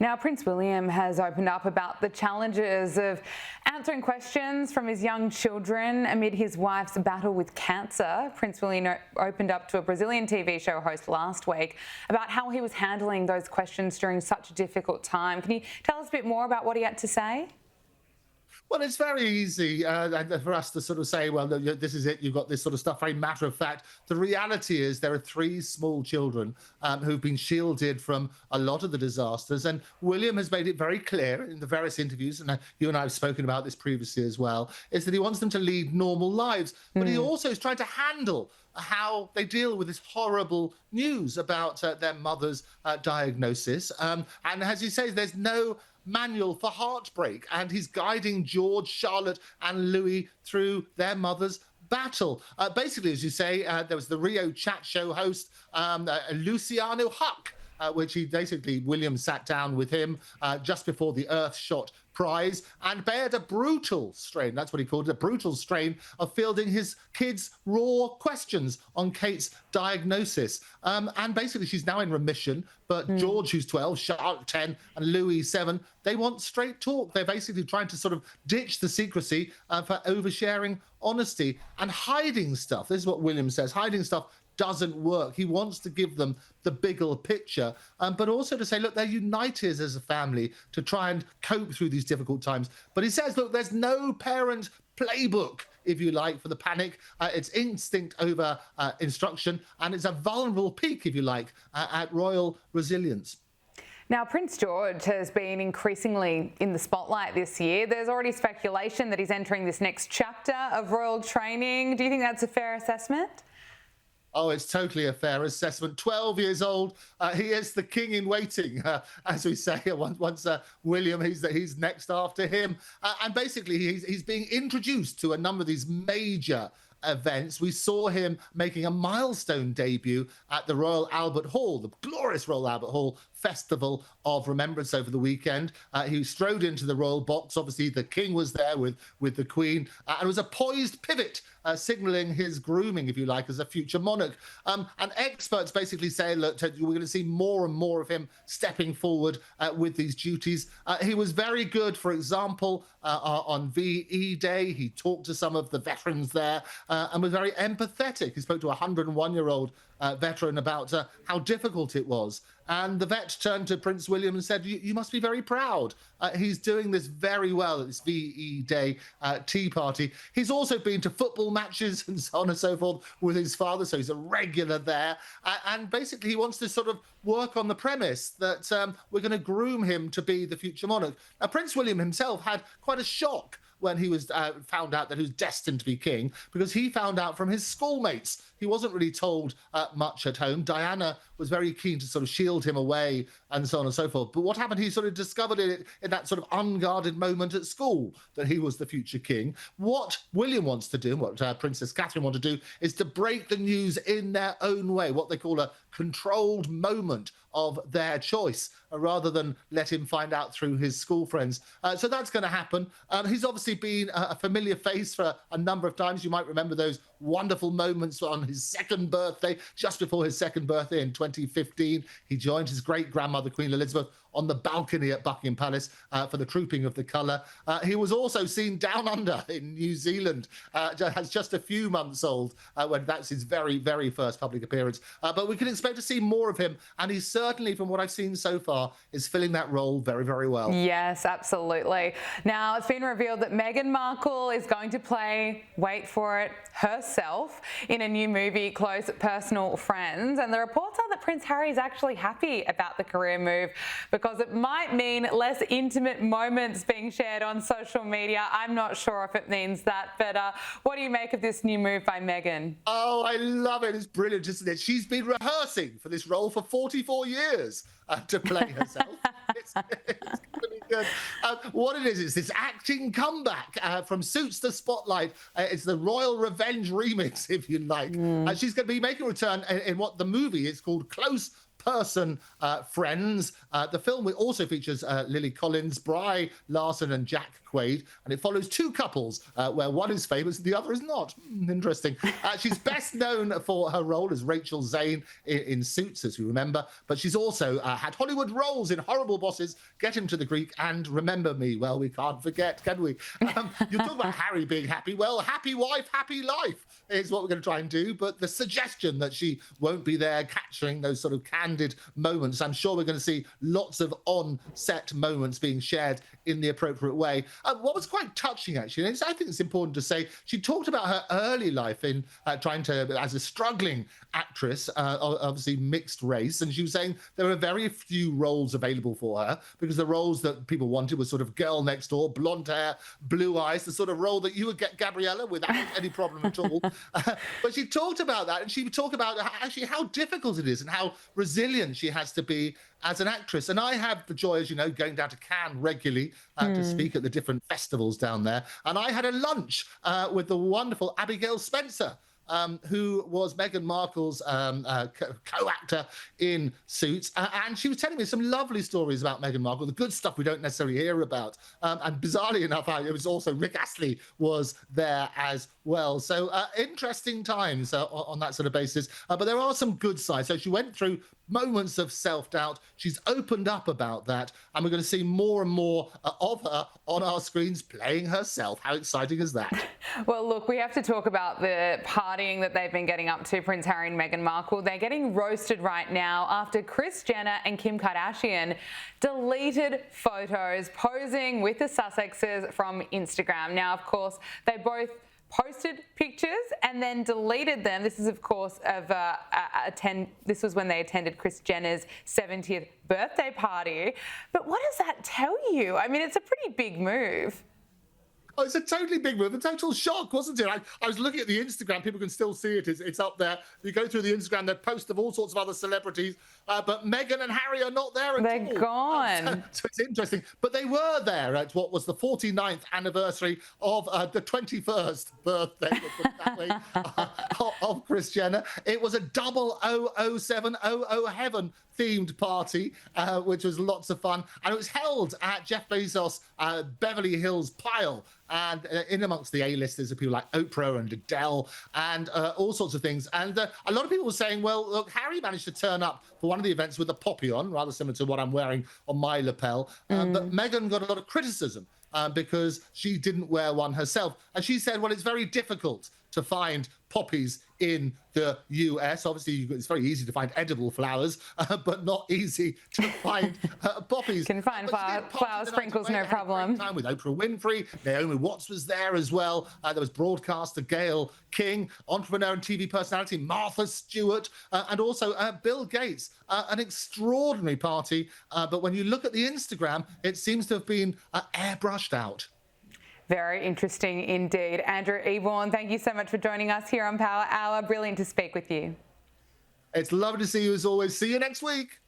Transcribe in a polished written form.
Now, Prince William has opened up about the challenges of answering questions from his young children amid his wife's battle with cancer. Prince William opened up to a Brazilian TV show host last week about how he was handling those questions during such a difficult time. Can you tell us a bit more about what he had to say? Well, it's very easy for us to sort of say, well, this is it. You've got this sort of stuff, very matter of fact. The reality is there are three small children who've been shielded from a lot of the disasters. And William has made it very clear in the various interviews, and you and I have spoken about this previously as well, is that he wants them to lead normal lives. But he also is trying to handle how they deal with this horrible news about their mother's diagnosis. And as you say, there's no manual for heartbreak, and he's guiding George, Charlotte and Louis through their mother's battle. Basically, as you say, there was the Rio chat show host, Luciano Huck, which William sat down with him just before the Earthshot prize and bared a brutal strain, that's what he called it, a brutal strain of fielding his kids' raw questions on Kate's diagnosis. And basically she's now in remission, but George, who's 12, Charlotte 10 and Louis 7, they want straight talk. They're basically trying to sort of ditch the secrecy for oversharing honesty and hiding stuff. This is what William says, hiding stuff doesn't work. He wants to give them the bigger picture, but also to say, look, they're united as a family to try and cope through these difficult times. But he says, look, there's no parent playbook, if you like, for the panic. It's instinct over instruction, and it's a vulnerable peak, if you like, at royal resilience. Now, Prince George has been increasingly in the spotlight this year. There's already speculation that he's entering this next chapter of royal training. Do you think that's a fair assessment? Oh, it's totally a fair assessment. 12 years old, he is the king in waiting, as we say. Once William, he's next after him, and basically he's being introduced to a number of these major events. We saw him making a milestone debut at the Royal Albert Hall, the glorious Royal Albert Hall Festival of Remembrance over the weekend. He strode into the royal box. Obviously, the king was there with the queen, and it was a poised pivot, signalling his grooming, if you like, as a future monarch. And experts basically say, look, we're going to see more and more of him stepping forward with these duties. He was very good, for example, on VE Day. He talked to some of the veterans there and was very empathetic. He spoke to a 101-year-old veteran about how difficult it was. And the vet turned to Prince William and said, you must be very proud. He's doing this very well at this VE Day tea party. He's also been to football matches and so on and so forth with his father, so he's a regular there. And basically he wants to sort of work on the premise that we're going to groom him to be the future monarch. Now, Prince William himself had quite a shock when he was found out that he was destined to be king, because he found out from his schoolmates. He wasn't really told much at home. Diana was very keen to sort of shield him away and so on and so forth. But what happened, he sort of discovered it in that sort of unguarded moment at school that he was the future king. What William wants to do, what Princess Catherine wanted to do, is to break the news in their own way, what they call a controlled moment of their choice, rather than let him find out through his school friends. So that's going to happen. He's obviously been a familiar face for a number of times. You might remember those wonderful moments on his second birthday, just before his second birthday in 2015. He joined his great-grandmother, Queen Elizabeth, on the balcony at Buckingham Palace for the Trooping of the Colour. He was also seen down under in New Zealand, as just a few months old, when that's his very, very first public appearance. But we can expect to see more of him, and he certainly, from what I've seen so far, is filling that role very, very well. Yes, absolutely. Now, it's been revealed that Meghan Markle is going to play, wait for it, herself in a new movie, Close Personal Friends. And the reports are that Prince Harry is actually happy about the career move, because it might mean less intimate moments being shared on social media. I'm not sure if it means that, but what do you make of this new move by Meghan? Oh, I love it. It's brilliant, isn't it? She's been rehearsing for this role for 44 years to play herself. It's really good. What it is this acting comeback from Suits to Spotlight. It's the Royal Revenge remix, if you like. She's going to be making a return in what the movie is called Close in-person friends. The film also features Lily Collins, Bry Larson and Jack Quaid, and it follows two couples where one is famous and the other is not. Interesting. She's best known for her role as Rachel Zane in Suits, as you remember, but she's also had Hollywood roles in Horrible Bosses, Get Him to the Greek, and Remember Me. Well, we can't forget, can we? You talk about Harry being happy. Well, happy wife, happy life is what we're going to try and do, but the suggestion that she won't be there capturing those sort of candid moments, I'm sure we're going to see lots of on-set moments being shared in the appropriate way. What was quite touching, actually, and I think it's important to say, she talked about her early life in trying to, as a struggling actress, obviously mixed race, and she was saying there were very few roles available for her because the roles that people wanted was sort of girl next door, blonde hair, blue eyes, the sort of role that you would get Gabriella without any problem at all. But she talked about that, and she talked about actually how difficult it is and how resilient she has to be as an actress. And I have the joy, as you know, going down to Cannes regularly to speak at the different festivals down there. And I had a lunch with the wonderful Abigail Spencer, who was Meghan Markle's co-actor in Suits. And she was telling me some lovely stories about Meghan Markle, the good stuff we don't necessarily hear about. And bizarrely enough, it was also Rick Astley was there as well. So interesting times on that sort of basis. But there are some good sides. So she went through moments of self-doubt. She's opened up about that. And we're going to see more and more of her on our screens playing herself. How exciting is that? Well, look, we have to talk about the partying that they've been getting up to, Prince Harry and Meghan Markle. They're getting roasted right now after Kris Jenner and Kim Kardashian deleted photos posing with the Sussexes from Instagram. Now, of course, they both posted pictures and then deleted them. This is, of course, this was when they attended Kris Jenner's 70th birthday party. But what does that tell you? I mean, it's a pretty big move. Oh, it's a totally big move. A total shock, wasn't it? I was looking at the Instagram. People can still see it. It's up there. You go through the Instagram, they post of all sorts of other celebrities. But Meghan and Harry are not there at all. They're gone. So it's interesting. But they were there at what was the 49th anniversary of the 21st birthday, put it that way, of Kris Jenner. It was a 00700 heaven themed party, which was lots of fun. And it was held at Jeff Bezos' Beverly Hills Pile. And in amongst the A-listers are people like Oprah and Adele and all sorts of things. And a lot of people were saying, well, look, Harry managed to turn up for one of the events with a poppy on, rather similar to what I'm wearing on my lapel. But Meghan got a lot of criticism because she didn't wear one herself. And she said, well, it's very difficult to find poppies in the US. Obviously, it's very easy to find edible flowers, but not easy to find poppies. Can find flower sprinkles, no problem. Time with Oprah Winfrey, Naomi Watts was there as well. There was broadcaster Gayle King, entrepreneur and TV personality Martha Stewart, and also Bill Gates. An extraordinary party, but when you look at the Instagram, it seems to have been airbrushed out. Very interesting indeed. Andrew Eborn, thank you so much for joining us here on Power Hour. Brilliant to speak with you. It's lovely to see you as always. See you next week.